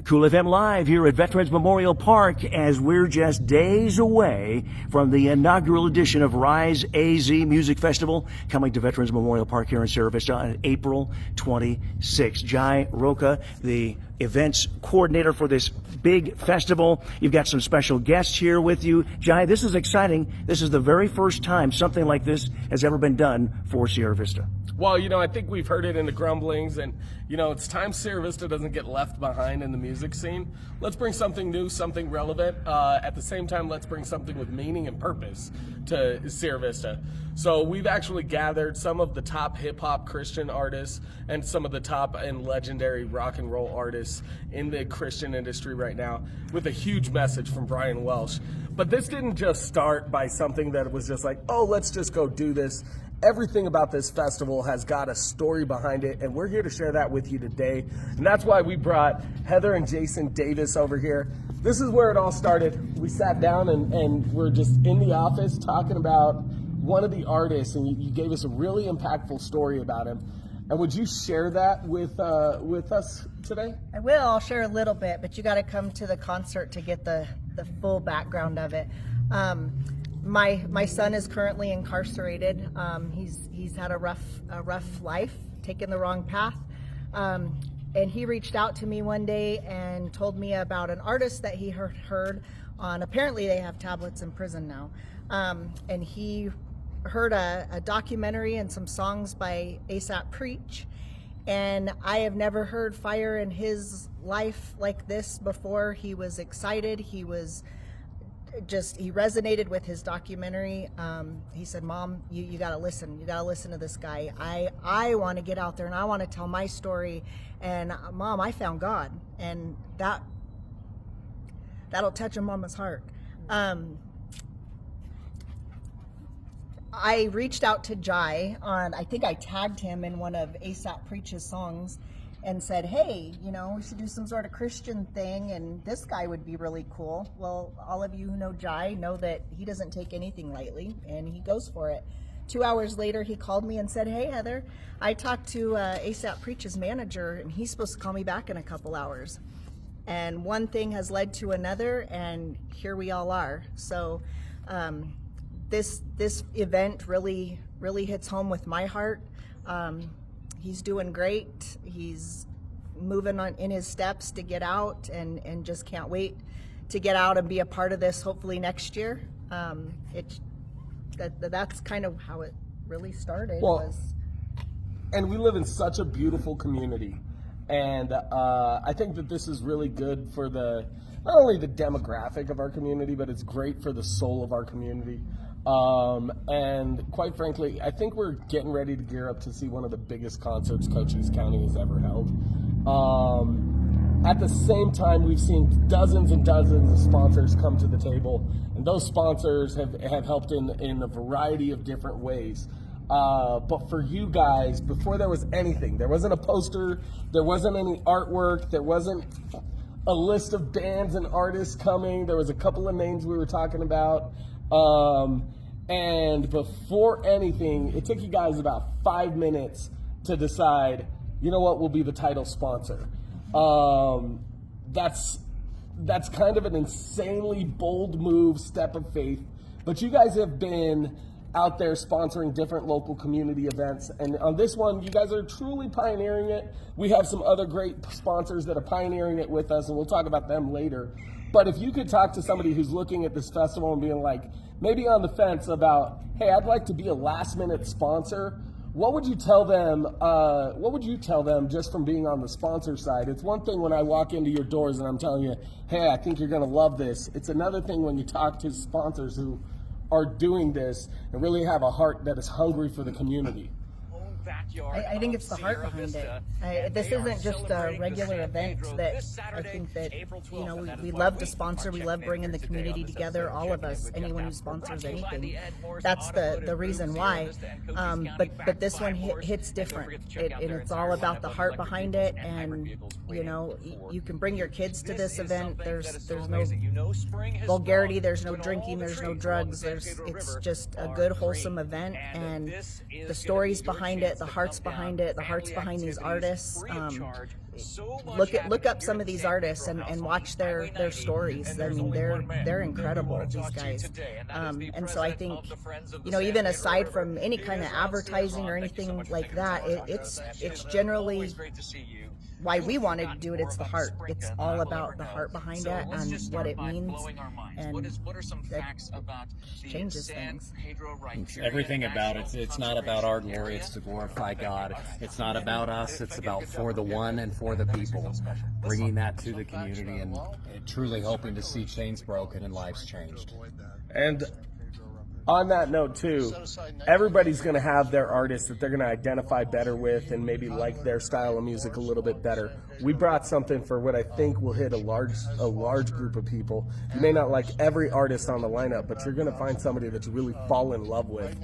Cool FM Live here at Veterans Memorial Park as we're just days away from the inaugural edition of Rise AZ Music Festival coming to Veterans Memorial Park here in Sierra Vista on April 26th. Jai Rocha, the events coordinator for this big festival. You've got some special guests here with you. Jai, this is exciting. This is the very first time something like this has ever been done for Sierra Vista. Well, I think we've heard it in the grumblings, and, it's time Sierra Vista doesn't get left behind in the music scene. Let's bring something new, something relevant. At the same time, let's bring something with meaning and purpose to Sierra Vista. So we've actually gathered some of the top hip-hop Christian artists and some of the top and legendary rock and roll artists in the Christian industry right now with a huge message from Brian Welsh. But this didn't just start by something that was just like, oh, let's just go do this. Everything about this festival has got a story behind it, and we're here to share that with you today. And that's why we brought Heather and Jason Davis over here. This is where it all started. We sat down and we're just in the office talking about one of the artists, and you gave us a really impactful story about him. And would you share that with us today? I will. I'll share a little bit, but you got to come to the concert to get the full background of it. My son is currently incarcerated. He's had a rough life, taken the wrong path, and he reached out to me one day and told me about an artist that he heard on. Apparently, they have tablets in prison now, and he heard a documentary and some songs by A$AP Preach, and I have never heard fire in his life like this before. He was excited. He resonated with his documentary. He said, Mom, you gotta listen. You gotta listen to this guy. I want to get out there and I want to tell my story. And Mom, I found God, and that'll touch a mama's heart. I reached out to Jai I think I tagged him in one of A$AP Preach's songs and said, hey, we should do some sort of Christian thing, and this guy would be really cool. Well, all of you who know Jai know that he doesn't take anything lightly, and he goes for it. 2 hours later, he called me and said, hey, Heather, I talked to A$AP Preach's manager, and he's supposed to call me back in a couple hours. And one thing has led to another, and here we all are. So this event really hits home with my heart. He's doing great. He's moving on in his steps to get out, and just can't wait to get out and be a part of this hopefully next year. That's kind of how it really started. And we live in such a beautiful community, and I think that this is really good for not only the demographic of our community, but it's great for the soul of our community. And quite frankly, I think we're getting ready to gear up to see one of the biggest concerts Cochise County has ever held. At the same time, we've seen dozens and dozens of sponsors come to the table, and those sponsors have helped in a variety of different ways. But for you guys, before there was anything, there wasn't a poster, there wasn't any artwork, there wasn't a list of bands and artists coming. There was a couple of names we were talking about. And before anything, it took you guys about 5 minutes to decide, what will be the title sponsor. That's kind of an insanely bold move, step of faith. But you guys have been out there sponsoring different local community events. And on this one, you guys are truly pioneering it. We have some other great sponsors that are pioneering it with us, and we'll talk about them later. But if you could talk to somebody who's looking at this festival and being like, maybe on the fence about, hey, I'd like to be a last-minute sponsor, what would you tell them? Just from being on the sponsor side? It's one thing when I walk into your doors and I'm telling you, hey, I think you're going to love this. It's another thing when you talk to sponsors who are doing this and really have a heart that is hungry for the community. I think it's the heart behind it. This isn't just a regular event that I think that, we love to sponsor. We love bringing the community together, all of us, anyone who sponsors anything. That's the reason why. But this one hits different. And it's all about the heart behind it. And, you can bring your kids to this event. There's no vulgarity. There's no drinking. There's no drugs. It's just a good, wholesome event. And the stories behind it, the hearts behind it, the hearts behind these artists. look up some of these artists and watch their stories. I mean, they're incredible, these guys. And so I think, even aside from any kind of advertising or anything like that, it's generally why we wanted to do it. It's the heart. It's all about the heart behind it and what it means, and it changes things. It's everything about it. It's not about our glory. It's to glorify God. It's not about us. It's about for the one and for the people, bringing that to the community and truly hoping to see chains broken and lives changed. And on that note too, everybody's going to have their artists that they're going to identify better with and maybe like their style of music a little bit better. We brought something for what I think will hit a large group of people. You may not like every artist on the lineup, but you're going to find somebody that you really fall in love with.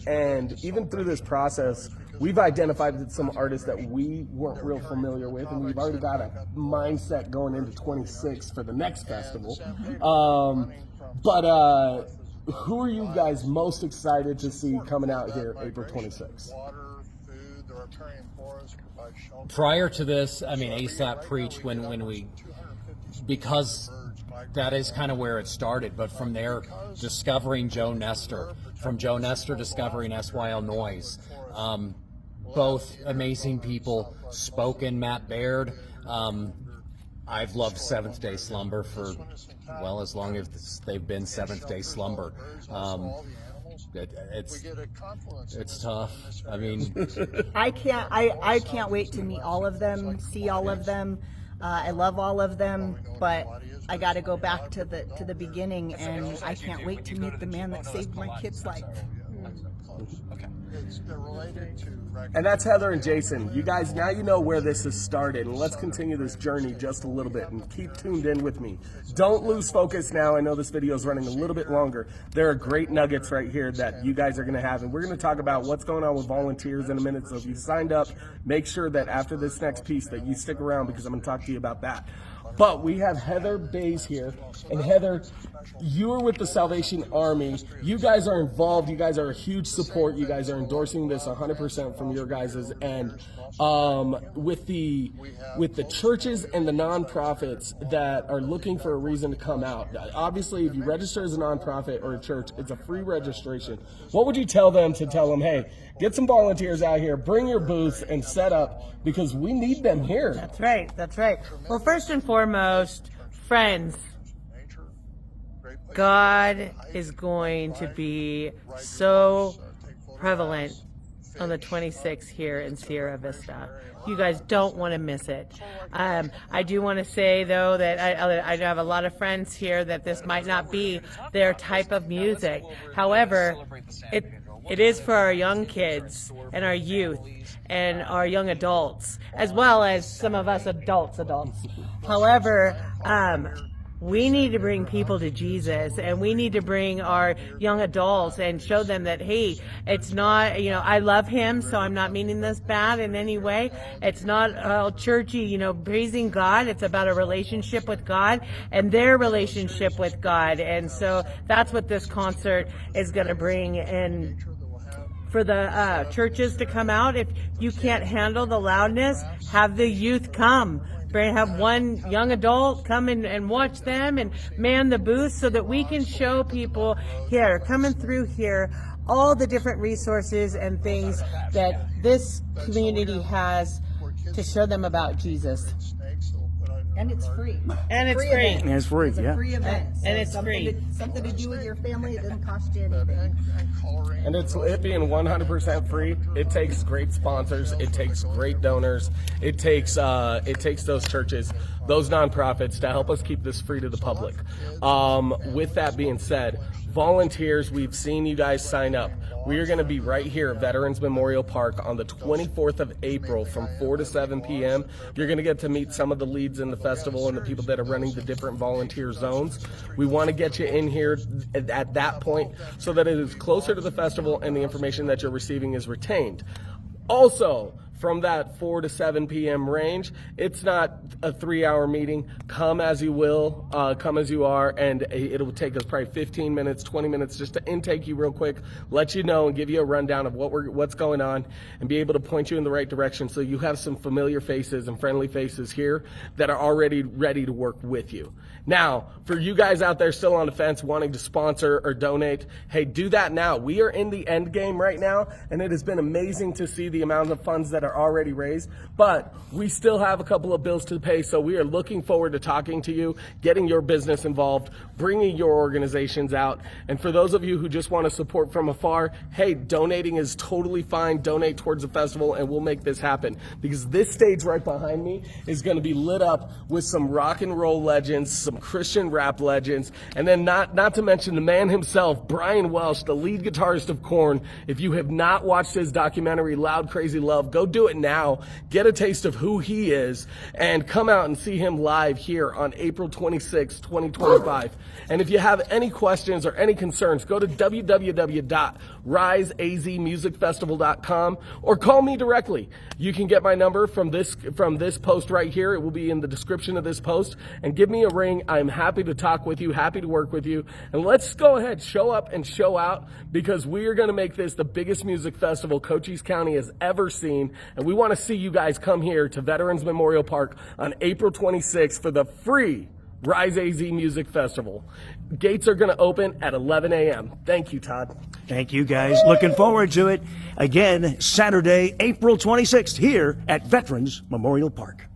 And even through this process, we've identified some artists that we weren't real familiar with, and we've already got a mindset going into 26 for the next festival. But who are you guys most excited to see coming out here April 26th? Prior to this, I mean, ASAP Preach when we, because that is kind of where it started, but from there, discovering Joe Nestor, from Joe Nestor discovering SYL Noise, both amazing people, Spoken, Matt Baird. I've loved Seventh Day Slumber for, well, as long as they've been Seventh Day Slumber. It's tough. I mean, I can't wait to meet all of them, see all of them. I love all of them, but I got to go back to the beginning, and I can't wait to meet the man that saved my kid's life. And that's Heather and Jason. You guys, now you know where this has started, and let's continue this journey just a little bit and keep tuned in with me. Don't lose focus now. I know this video is running a little bit longer. There are great nuggets right here that you guys are going to have, and we're going to talk about what's going on with volunteers in a minute. So if you signed up, make sure that after this next piece that you stick around, because I'm going to talk to you about that. But we have Heather Baze here, and Heather, you are with the Salvation Army. You guys are involved. You guys are a huge support. You guys are endorsing this 100% from your guys' end. With the churches and the nonprofits that are looking for a reason to come out. Obviously, if you register as a nonprofit or a church, it's a free registration. What would you tell them to tell them, hey, get some volunteers out here, bring your booths and set up, because we need them here. That's right. That's right. Well, first and foremost, friends, God is going to be so prevalent on the 26th here in Sierra Vista. You guys don't want to miss it. I do want to say, though, that I have a lot of friends here that this might not be their type of music. However, it is for our young kids and our youth and our young adults, as well as some of us adults. However, we need to bring people to Jesus, and we need to bring our young adults and show them that, hey, it's not, I love him, so I'm not meaning this bad in any way. It's not all churchy, praising God. It's about a relationship with God and their relationship with God. And so that's what this concert is going to bring. And for the churches to come out, if you can't handle the loudness, have the youth come. Have one young adult come and watch them and man the booth, so that we can show people here, coming through here, all the different resources and things that this community has to show them about Jesus. And it's free. And it's free. Event. And it's free, It's yeah. a free event. And it's free. Something to do with your family. It doesn't cost you anything. And it being 100% free, it takes great sponsors, it takes great donors, it takes those churches, those nonprofits to help us keep this free to the public. With that being said, volunteers, we've seen you guys sign up. We are going to be right here at Veterans Memorial Park on the 24th of April from 4 to 7 p.m. You're going to get to meet some of the leads in the festival and the people that are running the different volunteer zones. We want to get you in here at that point so that it is closer to the festival and the information that you're receiving is retained. Also, from that 4 to 7 p.m. range. It's not a 3-hour meeting. Come as you will, come as you are, and it'll take us probably 15 minutes, 20 minutes just to intake you real quick, let you know and give you a rundown of what's going on, and be able to point you in the right direction so you have some familiar faces and friendly faces here that are already ready to work with you. Now, for you guys out there still on the fence wanting to sponsor or donate, hey, do that now. We are in the end game right now, and it has been amazing to see the amount of funds that are already raised, but we still have a couple of bills to pay, so we are looking forward to talking to you, getting your business involved, bringing your organizations out. And for those of you who just want to support from afar, hey, donating is totally fine. Donate towards the festival, and we'll make this happen, because this stage right behind me is going to be lit up with some rock and roll legends, some Christian rap legends, and then not to mention the man himself, Brian Welsh, the lead guitarist of Korn. If you have not watched his documentary Loud Crazy Love, go do it now. Get a taste of who he is and come out and see him live here on April 26, 2025. And if you have any questions or any concerns, go to www.riseazmusicfestival.com or call me directly. You can get my number from this post right here. It will be in the description of this post, and give me a ring. I'm happy to talk with you, happy to work with you. And let's go ahead, show up and show out, because we are going to make this the biggest music festival Cochise County has ever seen. And we want to see you guys come here to Veterans Memorial Park on April 26th for the free Rise AZ Music Festival. Gates are going to open at 11 a.m. Thank you, Todd. Thank you, guys. Looking forward to it. Again, Saturday, April 26th, here at Veterans Memorial Park.